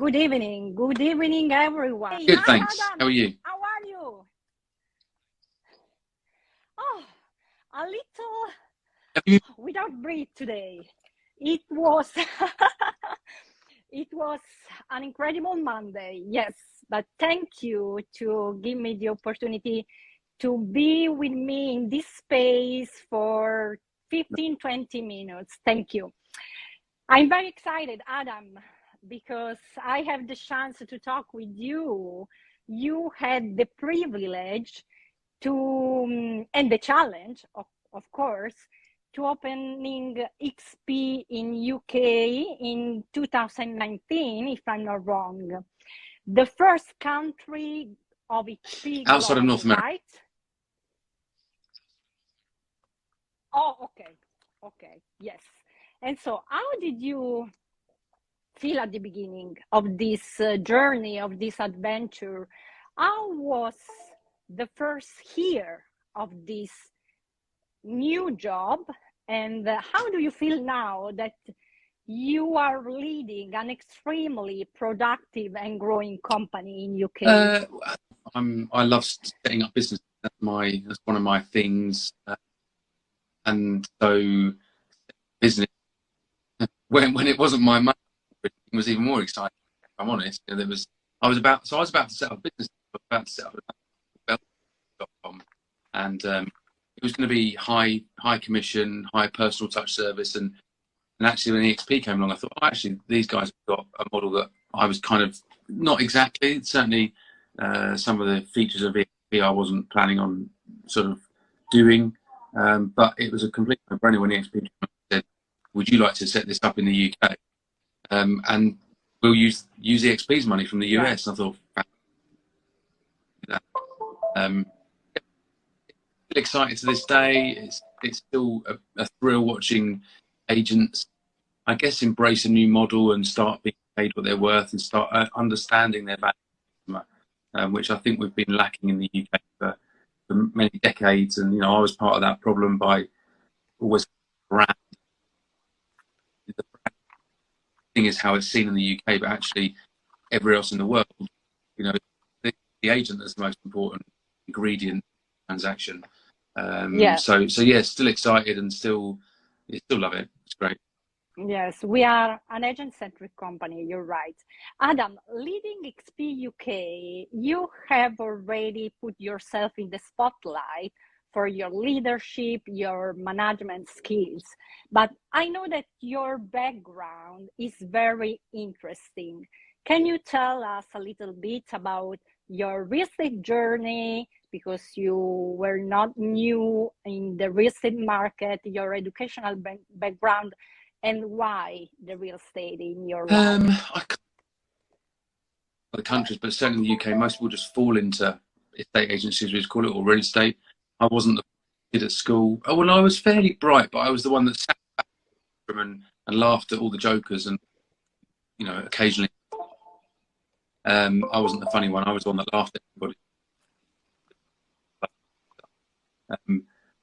Good evening. Good evening, everyone. Good, Hi, thanks. Adam. How are you? How are you? Oh, a little Have you? without breath today. It was it was an incredible Monday, yes. But thank you to give me the opportunity to be with me in this space for 15-20 minutes. Thank you. I'm very excited, Adam, because I have the chance to talk with you. You had the privilege to, and the challenge, of course, to opening XP in UK in 2019, if I'm not wrong. The first country of XP Outside of globe, North America. right? Oh, okay, yes. And so how did you feel at the beginning of this journey, of this adventure? How was the first year of this new job? And how do you feel now that you are leading an extremely productive and growing company in UK? I love setting up business. That's one of my things. And so business, when it wasn't my money, it was even more exciting, if I'm honest. I was about to set up a business. I was about to set up a and it was going to be high commission, high personal touch service, and actually when the EXP came along, I thought, oh, actually these guys have got a model that I was kind of not exactly, certainly some of the features of EXP I wasn't planning on sort of doing, but it was a complete no-brainer when EXP said, would you like to set this up in the UK? And we'll use EXP's money from the US. Yeah. And I thought, excited to this day. It's still a thrill watching agents, I guess, embrace a new model and start being paid what they're worth and start understanding their value, which I think we've been lacking in the UK for many decades. And I was part of that problem by always brand. The brand thing is how it's seen in the UK, but actually everywhere else in the world, the agent that's the most important ingredient transaction. So yeah, still excited and still love it. It's great. Yes, we are an agent-centric company, you're right. Adam, leading XP UK, you have already put yourself in the spotlight for your leadership, your management skills. But I know that your background is very interesting. Can you tell us a little bit about your real estate journey, because you were not new in the real estate market, your educational background, and why the real estate in your life? Other countries, but certainly in the UK, most people just fall into estate agencies, we just call it, or real estate. I wasn't the kid at school. Oh, well, I was fairly bright, but I was the one that sat back and laughed at all the jokers, and occasionally I wasn't the funny one. I was the one that laughed at everybody.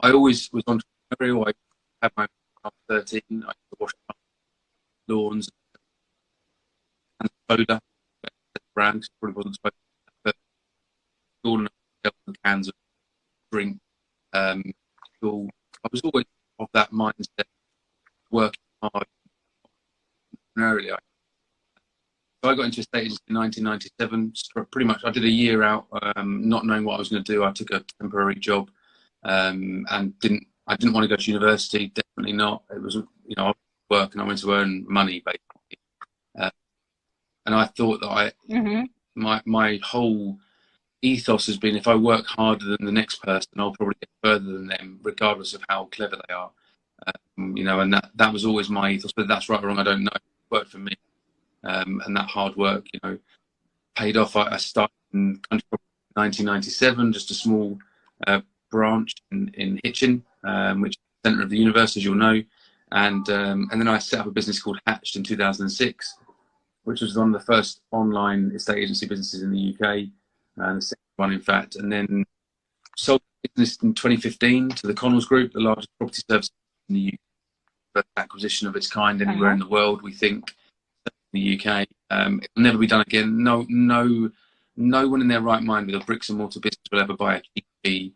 I always was entrepreneurial. I had my 13. I used to wash lawns and soda. Brand probably wasn't supposed to, but school and cans of drink. School. I was always of that mindset, working hard entrepreneurially. So I got into estate agency in 1997. Pretty much, I did a year out, not knowing what I was going to do. I took a temporary job, and I didn't want to go to university. Definitely not. It was, I was work and I went to earn money basically. And I thought that my whole ethos has been, if I work harder than the next person, I'll probably get further than them, regardless of how clever they are. And that was always my ethos. But that's right or wrong, I don't know. It worked for me. And that hard work, paid off. I started in 1997, just a small branch in Hitchin, which is the centre of the universe, as you'll know. And then I set up a business called Hatched in 2006, which was one of the first online estate agency businesses in the UK, the second one, in fact. And then sold the business in 2015 to the Connells Group, the largest property service in the UK, first acquisition of its kind anywhere in the world, we think, in the UK. It'll never be done again. No one in their right mind with a bricks and mortar business will ever buy a GP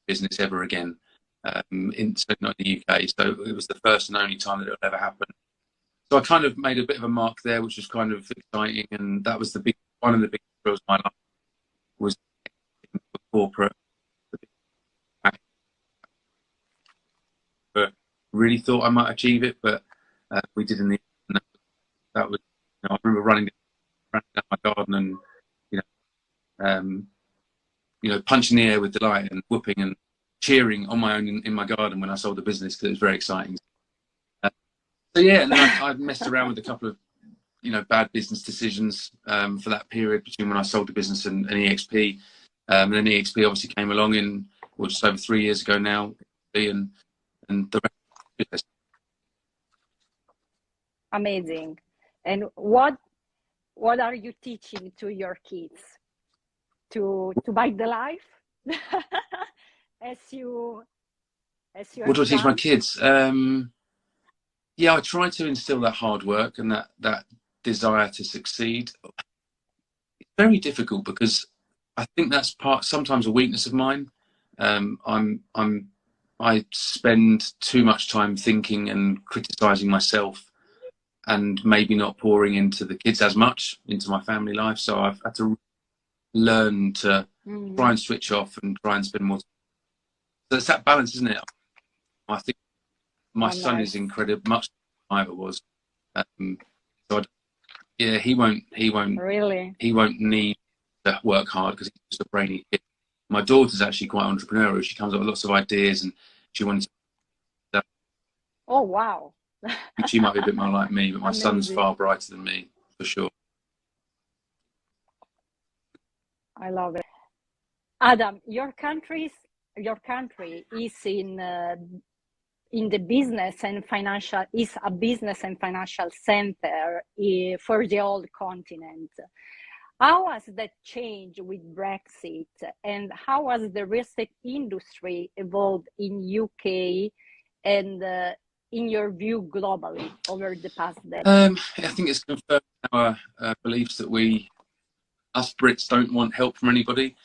business ever again. Certainly not in the UK. So it was the first and only time that it would ever happen. So I kind of made a bit of a mark there, which was kind of exciting, and that was one of the big thrills of my life was the corporate. Really thought I might achieve it, but we did in the end. That was, I remember running down my garden and punching the air with delight and whooping and cheering on my own in my garden when I sold the business, because it was very exciting. So yeah, and then I messed around with a couple of bad business decisions for that period between when I sold the business and EXP, and then EXP obviously came along just over 3 years ago now, and the rest of the business. Amazing. And what are you teaching to your kids to bite the life as you what do I teach my kids? Yeah, I try to instill that hard work and that desire to succeed. It's very difficult because I think that's sometimes a weakness of mine. I spend too much time thinking and criticizing myself, and maybe not pouring into the kids as much, into my family life. So I've had to learn to try and switch off and try and spend more time. So it's that balance, isn't it? I think my son is incredible, much than I ever was. So he won't need to work hard because he's just a brainy kid. My daughter's actually quite entrepreneurial. She comes up with lots of ideas, and she wants to. Oh wow! She might be a bit more like me, but my son's far brighter than me, for sure. I love it. Adam, your country is in the business and financial, is a business and financial center for the whole continent. How has that changed with Brexit, and how has the real estate industry evolved in UK and in your view globally over the past decade? I think it's confirmed our beliefs that us Brits don't want help from anybody,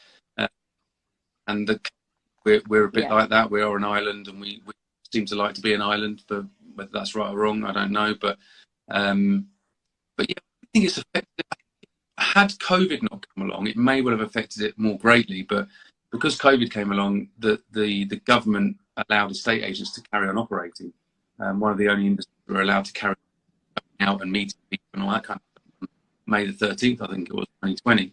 and we're a bit like that. We are an island, and we seem to like to be an island. But whether that's right or wrong, I don't know. But yeah, I think it's affected. Had COVID not come along, it may well have affected it more greatly. But because COVID came along, the government allowed estate agents to carry on operating. One of the only industries that were allowed to carry out and meeting people and all that kind of stuff. May the 13th, I think it was, 2020.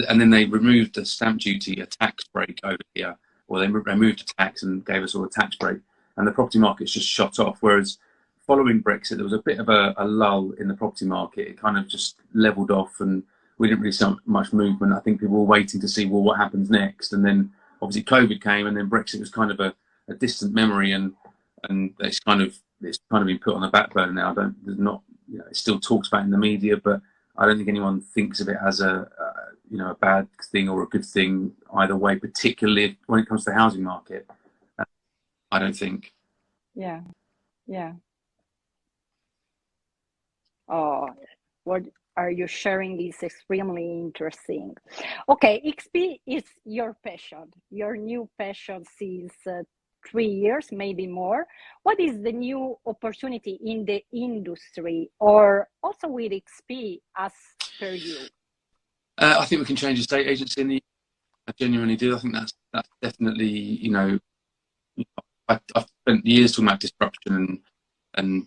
And then they removed the stamp duty, a tax break over here, or they removed a tax and gave us all a tax break. And the property market's just shot off. Whereas following Brexit, there was a bit of a lull in the property market. It kind of just leveled off, and we didn't really see much movement. I think people were waiting to see, well, what happens next? And then obviously COVID came, and then Brexit was kind of a distant memory, and it's kind of been put on the back burner now. It's still talked about in the media, but I don't think anyone thinks of it as a bad thing or a good thing either way, particularly when it comes to the housing market. I don't think. Yeah. Oh, what are you sharing is extremely interesting. Okay, XP is your passion, your new passion since 3 years, maybe more. What is the new opportunity in the industry, or also with XP as per you? I think we can change estate agency in the. I genuinely do. I think that's definitely, I've spent years talking about disruption and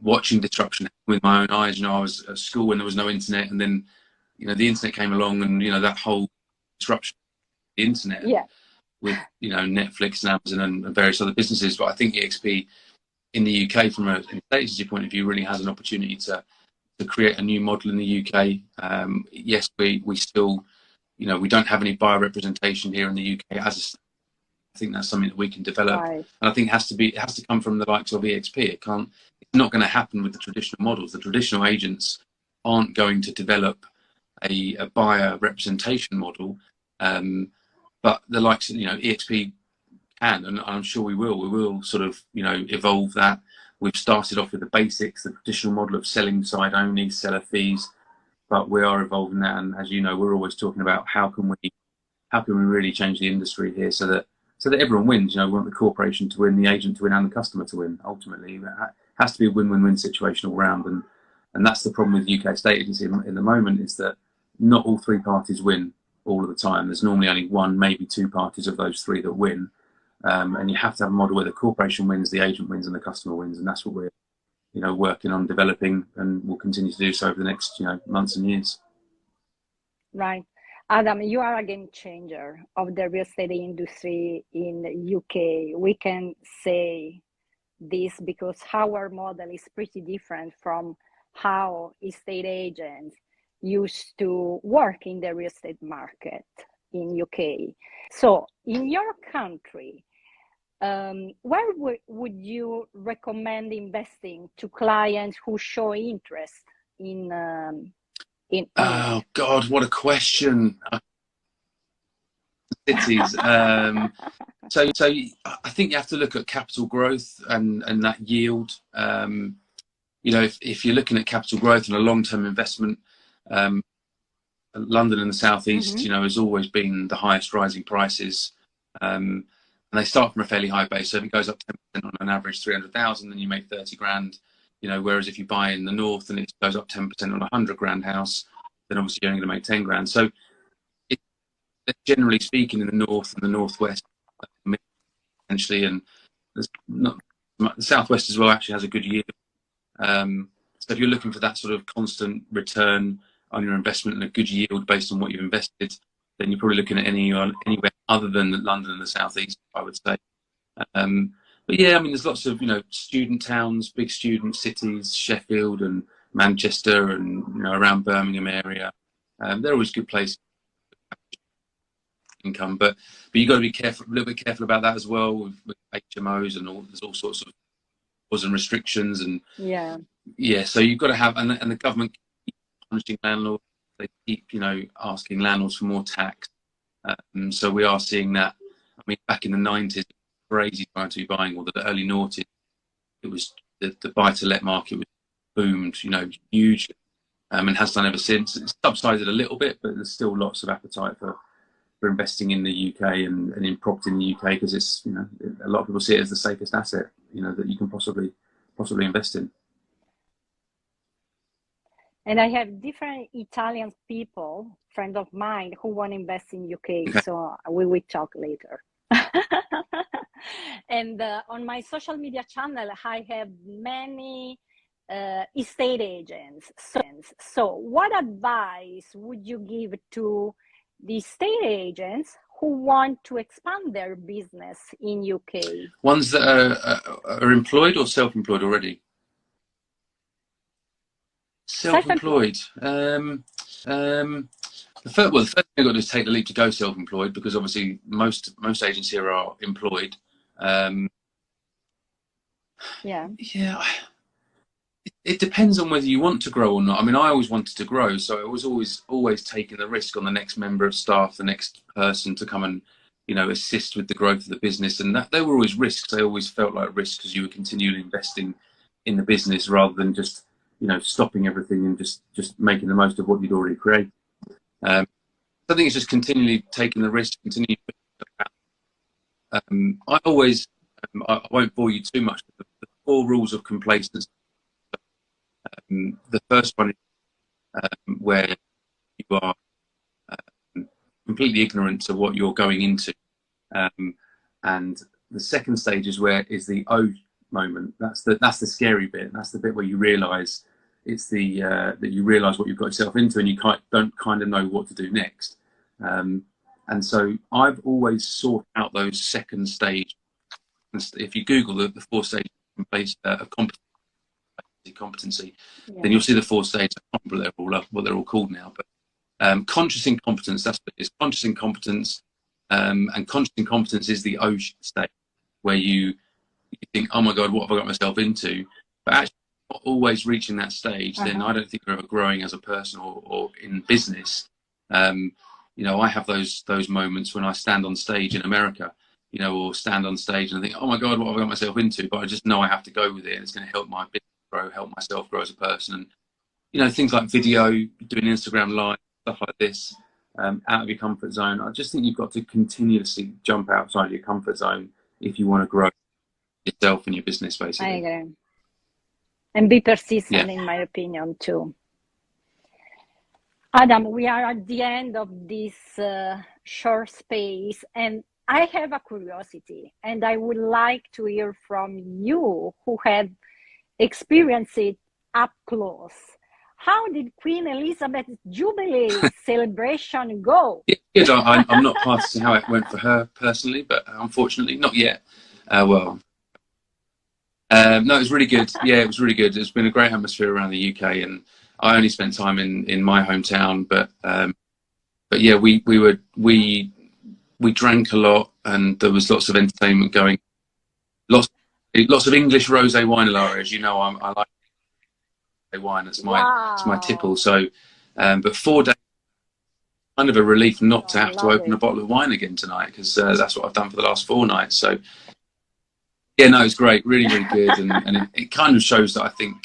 watching disruption with my own eyes. I was at school when there was no internet, and then the internet came along, and that whole disruption of the internet with Netflix and Amazon and various other businesses. But I think EXP in the UK, from an estate agency point of view, really has an opportunity to create a new model in the UK. Yes, we still, we don't have any buyer representation here in the UK. I think that's something that we can develop, and I think it has to come from the likes of EXP. It's not going to happen with the traditional models. The traditional agents aren't going to develop a buyer representation model, but the likes of EXP can, and I'm sure we will. We will sort of evolve that. we've started off with the basics, the traditional model of selling side only, seller fees, but we are evolving that. And as you know, we're always talking about how can we really change the industry here so that everyone wins. You know, we want the corporation to win, the agent to win, and the customer to win. Ultimately, it has to be a win-win-win situation all round. And that's the problem with UK estate agency in the moment, is that not all three parties win all of the time. There's normally only one, maybe two parties of those three that win. And you have to have a model where the corporation wins, the agent wins, and the customer wins. And that's what we're, you know, working on developing, and we'll continue to do so over the next, you know, months and years. Right. Adam, you are a game changer of the real estate industry in the UK. We can say this because our model is pretty different from how estate agents used to work in the real estate market in UK. So in your country, where would you recommend investing to clients who show interest in Oh God, what a question! Cities. So I think you have to look at capital growth and that yield. You know, if you're looking at capital growth and a long-term investment, London and the southeast, you know, has always been the highest rising prices. And they start from a fairly high base. So if it goes up 10% on an average 300,000, then you make 30 grand. You know, whereas if you buy in the north and it goes up 10% on a 100 grand house, then obviously you're only going to make 10 grand. So generally speaking, in the north and the northwest, potentially, and there's not, the southwest as well actually has a good yield. So if you're looking for that sort of constant return on your investment and a good yield based on what you've invested, then you're probably looking at anywhere other than London and the southeast, I would say. But yeah, I mean, there's lots of, you know, student towns, big student cities, Sheffield and Manchester, and, you know, around Birmingham area. They're always good places for income, but you've got to be careful, a little bit careful about that as well with HMOs and all. There's all sorts of laws and restrictions, and yeah. So you've got to have, and the government keep punishing landlords. They keep, you know, asking landlords for more tax. So we are seeing that. I mean, back in the 90s, crazy time to be buying, or the early noughties, it was the buy-to-let market was boomed, you know, huge, and has done ever since. It's subsided a little bit, but there's still lots of appetite for investing in the UK and in property in the UK, because it's, you know, a lot of people see it as the safest asset, you know, that you can possibly invest in. And I have different Italian people, friends of mine, who want to invest in UK. Okay. So we will talk later. And on my social media channel, I have many estate agents. So what advice would you give to the estate agents who want to expand their business in UK? Ones that are employed or self-employed already? Self-employed. The first thing I've got to do is take the leap to go self-employed, because obviously most agents here are employed. Yeah. It depends on whether you want to grow or not. I mean, I always wanted to grow, so I was always taking the risk on the next member of staff, the next person to come and, you know, assist with the growth of the business. And that they were always risks. They always felt like risks, because you were continually investing in the business rather than just, you know, stopping everything and just making the most of what you'd already created. I think it's just continually taking the risk, continually. I always, I won't bore you too much, but the 4 rules of complacency. The first one is where you are completely ignorant to what you're going into, and the second stage is the oh moment. That's the scary bit. That's the bit where you realise it's that you realise what you've got yourself into, and you don't kind of know what to do next. And so I've always sought out those second stage. If you Google the 4 stages of competency, then you'll see the 4 stages. I can't remember what they're all called now, but conscious incompetence, that's what it is. Conscious incompetence, and conscious incompetence is the O stage, where you think, oh my God, what have I got myself into? But actually not always reaching that stage, then I don't think you're ever growing as a person or in business. You know, I have those moments when I stand on stage in America you know, or stand on stage and I think, oh my God, what have I got myself into? But I just know I have to go with it, and it's going to help my business grow, help myself grow as a person. And, you know, things like video, doing Instagram live, stuff like this, out of your comfort zone. I just think you've got to continuously jump outside your comfort zone if you want to grow yourself and your business, basically. I agree. And be persistent, Yeah. in my opinion, too. Adam, we are at the end of this short space, and I have a curiosity, and I would like to hear from you who had experienced it up close. How did Queen Elizabeth's Jubilee celebration go? Yeah, good. I'm not party to how it went for her personally, but unfortunately, not yet. No, it was really good. Yeah, it was really good. It's been a great atmosphere around the UK, and I only spent time in my hometown, but yeah, we drank a lot, and there was lots of entertainment going. Lots of English rosé wine, Lara. As you know, I like rosé wine. It's my tipple. So, but 4 days, kind of a relief not to have to open a bottle of wine again tonight, because that's what I've done for the last 4 nights. So, yeah, no, it's great, really, really good, and it kind of shows that I think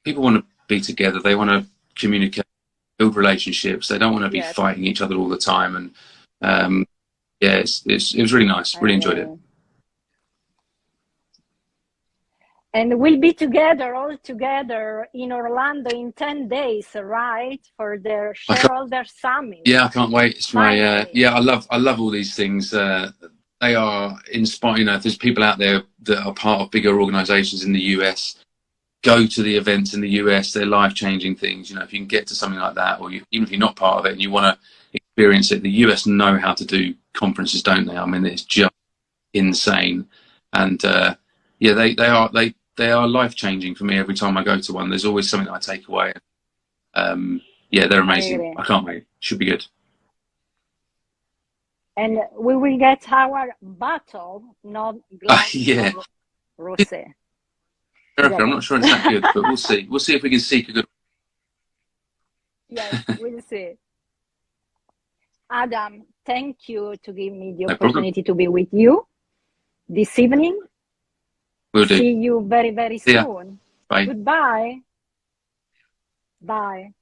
people want to be together. They want to communicate, build relationships. They don't want to be fighting each other all the time. And yeah, it was really nice. Really enjoyed it. And we'll be together, all together in Orlando in 10 days, right? For their shareholder summit. Yeah, I can't wait. It's my yeah, I love all these things. They are inspiring. You know, if there's people out there that are part of bigger organizations in the US, go to the events in the US. They're life-changing things. You know, if you can get to something like that, or even if you're not part of it and you want to experience it, the US know how to do conferences, don't they? I mean, it's just insane. And yeah, they are life-changing for me every time I go to one. There's always something that I take away. Yeah, they're amazing. I can't wait. Should be good. And we will get our bottle, not glass rosé. I'm not sure it's that good, but we'll see. We'll see if we can seek a good. Yes, we'll see. Adam, thank you to give me the opportunity to be with you this evening. Will do. See you very, very soon. Bye. Goodbye. Bye.